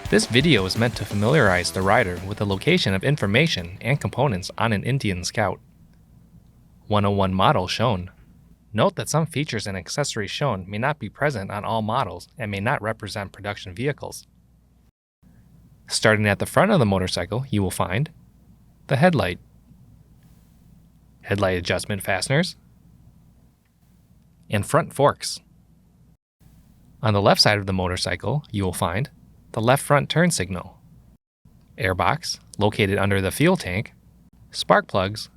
This video is meant to familiarize the rider with the location of information and components on an Indian Scout. 101 model shown. Note that some features and accessories shown may not be present on all models and may not represent production vehicles. Starting at the front of the motorcycle, you will find the headlight, headlight adjustment fasteners, and front forks. On the left side of the motorcycle, you will find the left front turn signal, airbox located under the fuel tank, spark plugs,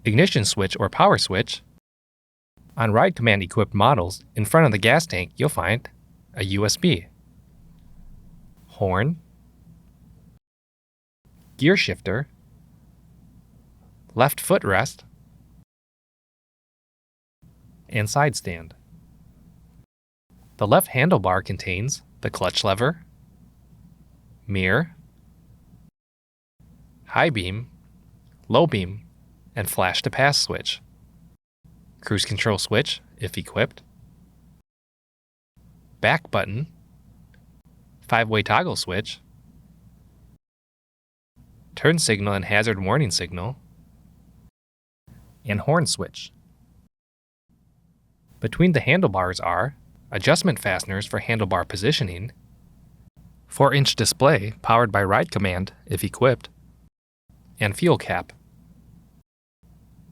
ignition switch or power switch. On ride command equipped models, in front of the gas tank, you'll find a USB, horn, gear shifter, left footrest, and side stand. The left handlebar contains the clutch lever, mirror, high beam, low beam, and flash to pass switch, cruise control switch if equipped, back button, 5-way toggle switch, turn signal and hazard warning signal, and horn switch. Between the handlebars are adjustment fasteners for handlebar positioning, 4-inch display powered by ride command if equipped, and fuel cap.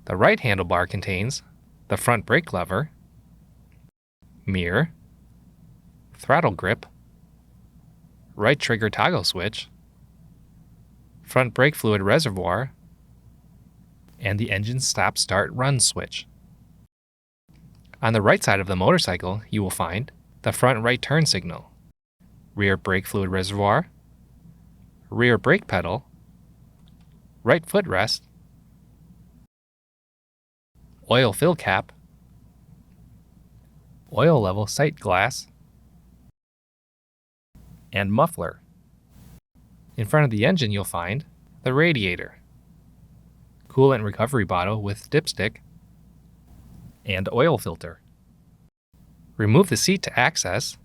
The right handlebar contains the front brake lever, mirror, throttle grip, right trigger toggle switch, front brake fluid reservoir, and the engine stop-start-run switch. On the right side of the motorcycle, you will find the front right turn signal, rear brake fluid reservoir, rear brake pedal, right footrest, oil fill cap, oil level sight glass, and muffler. In front of the engine, you'll find the radiator, coolant recovery bottle with dipstick, and oil filter. Remove the seat to access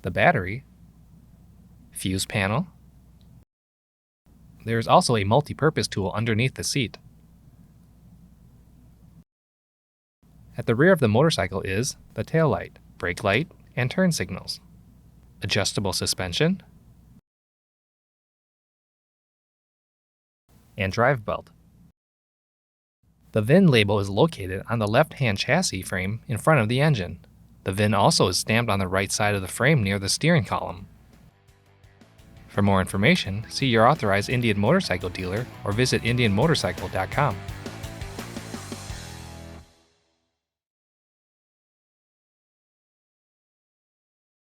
the battery, fuse panel. There is also a multi-purpose tool underneath the seat. At the rear of the motorcycle is the tail light, brake light, and turn signals, adjustable suspension, and drive belt. The VIN label is located on the left-hand chassis frame in front of the engine. The VIN also is stamped on the right side of the frame near the steering column. For more information, see your authorized Indian motorcycle dealer or visit indianmotorcycle.com.